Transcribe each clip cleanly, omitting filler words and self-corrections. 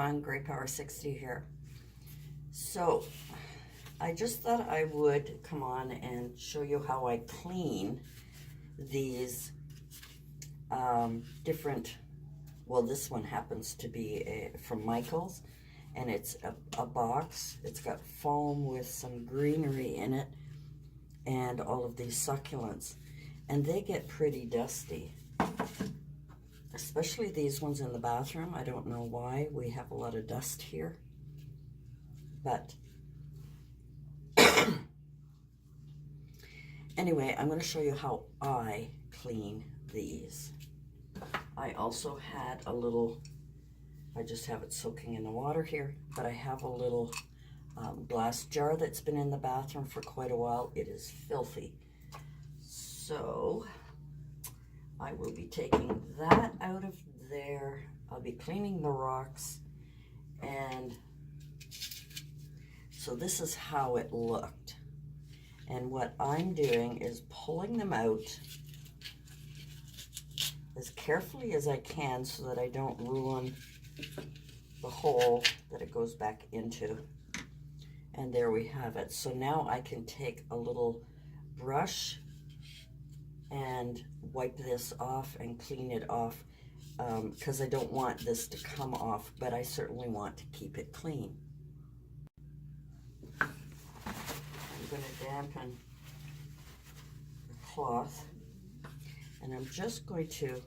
everyone, Great Power 60 here. So I just thought I would come on and show you how I clean these different, well, this one happens to be from Michael's, and it's a box. It's got foam with some greenery in it and all of these succulents, and they get pretty dusty, especially these ones in the bathroom. I don't know why we have a lot of dust here, but anyway, I'm going to show you how I clean these. I also had a little, I just have it soaking in the water here, but I have a little glass jar that's been in the bathroom for quite a while. It is filthy. So I will be taking that out of there. I'll be cleaning the rocks, and so this is how it looked. And what I'm doing is pulling them out as carefully as I can so that I don't ruin the hole that it goes back into. And there we have it. So now I can take a little brush and wipe this off and clean it off, because I don't want this to come off, but I certainly want to keep it clean. I'm going to dampen the cloth, and I'm just going to,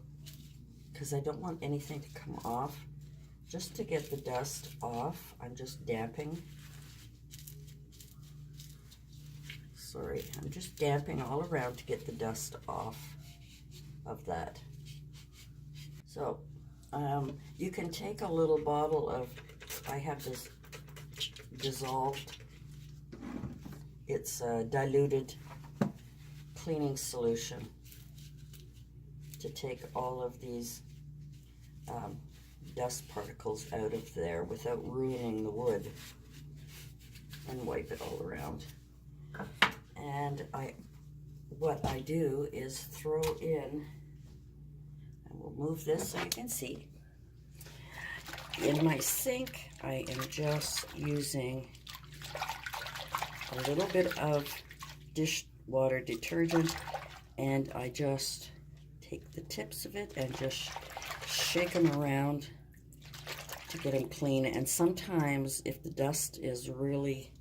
because I don't want anything to come off, just to get the dust off, I'm just damping. Sorry, I'm just damping all around to get the dust off of that. So you can take a little bottle of, I have this dissolved, it's a diluted cleaning solution to take all of these dust particles out of there without ruining the wood, and wipe it all around. And what I do is throw in, and we'll move this so you can see. In my sink, I am just using a little bit of dishwater detergent, and I just take the tips of it and just shake them around to get them clean. And sometimes if the dust is really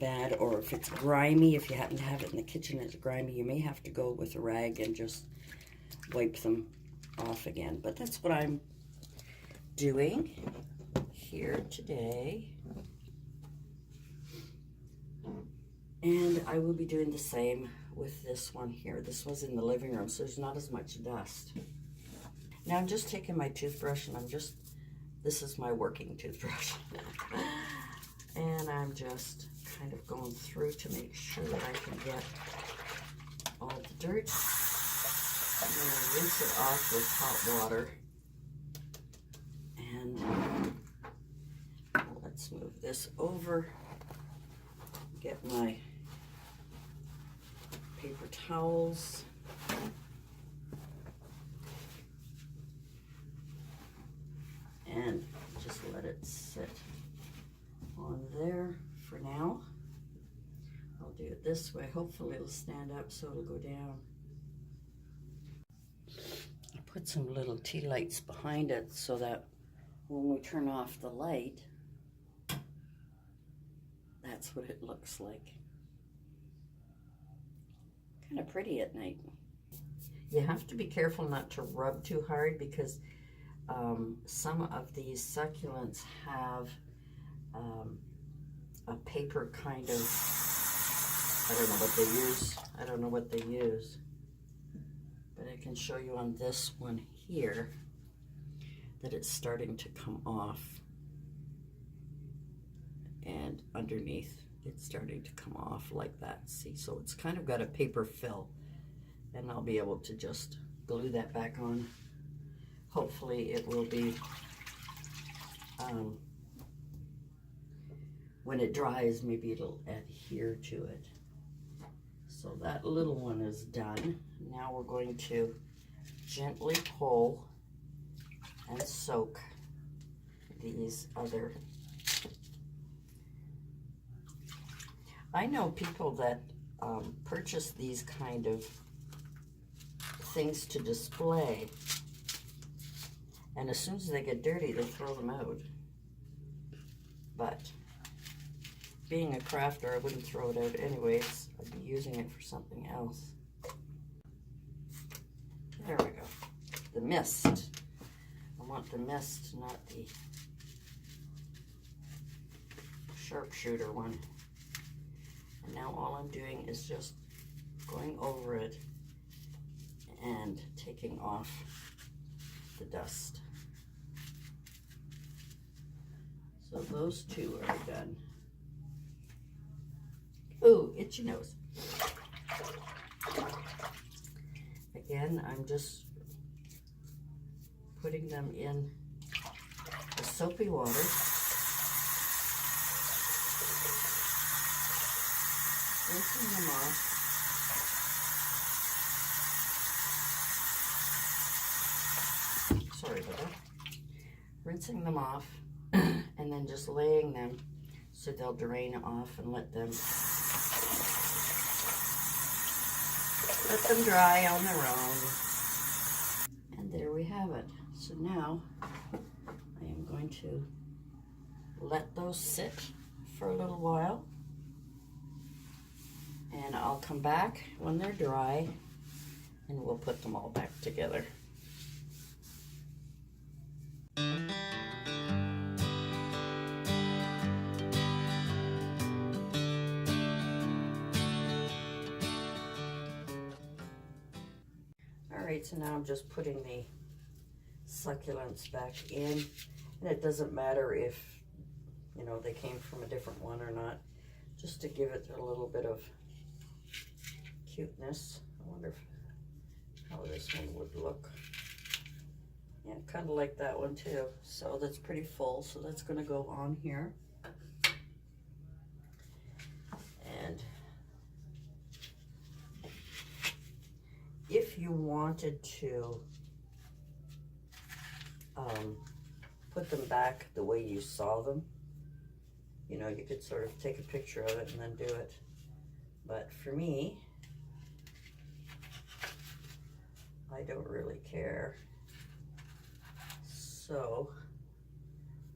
bad, or if it's grimy, if you happen to have it in the kitchen, it's grimy, you may have to go with a rag and just wipe them off again. But that's what I'm doing here today. And I will be doing the same with this one here. This was in the living room, so there's not as much dust. Now I'm just taking my toothbrush, and this is my working toothbrush. And I'm just kind of going through to make sure that I can get all the dirt. I'm going to rinse it off with hot water. And let's move this over. Get my paper towels. And just let it sit on there for now. I'll do it this way. Hopefully it'll stand up so it'll go down. I put some little tea lights behind it so that when we turn off the light, that's what it looks like. Kind of pretty at night. You have to be careful not to rub too hard, because some of these succulents have a paper kind of, I don't know what they use. I don't know what they use. But I can show you on this one here that it's starting to come off. And underneath, it's starting to come off like that. See, so it's kind of got a paper fill. And I'll be able to just glue that back on. Hopefully it will be, when it dries, maybe it'll adhere to it. So that little one is done. Now we're going to gently pull and soak these other. I know people that purchase these kind of things to display, and as soon as they get dirty, they throw them out. But being a crafter, I wouldn't throw it out anyways. I'd be using it for something else. There we go. The mist. I want the mist, not the sharpshooter one. And now all I'm doing is just going over it and taking off the dust. So those two are done. Ooh, itchy nose. Again, I'm just putting them in the soapy water. Rinsing them off. Sorry about that. Rinsing them off and then just laying them so they'll drain off and let them dry on their own. And there we have it. So now I am going to let those sit for a little while, and I'll come back when they're dry and we'll put them all back together. Alright, so now I'm just putting the succulents back in, and it doesn't matter if, you know, they came from a different one or not, just to give it a little bit of cuteness. I wonder how this one would look. Yeah, kind of like that one too. So that's pretty full, so that's going to go on here. And if you wanted to put them back the way you saw them, you know, you could sort of take a picture of it and then do it. But for me, I don't really care. So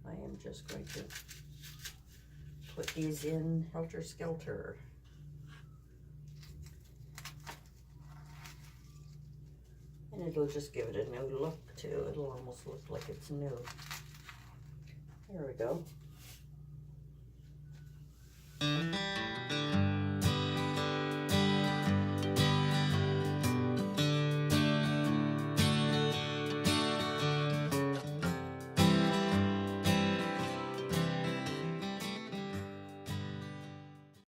I am just going to put these in helter-skelter. And it'll just give it a new look too. It'll almost look like it's new. There we go.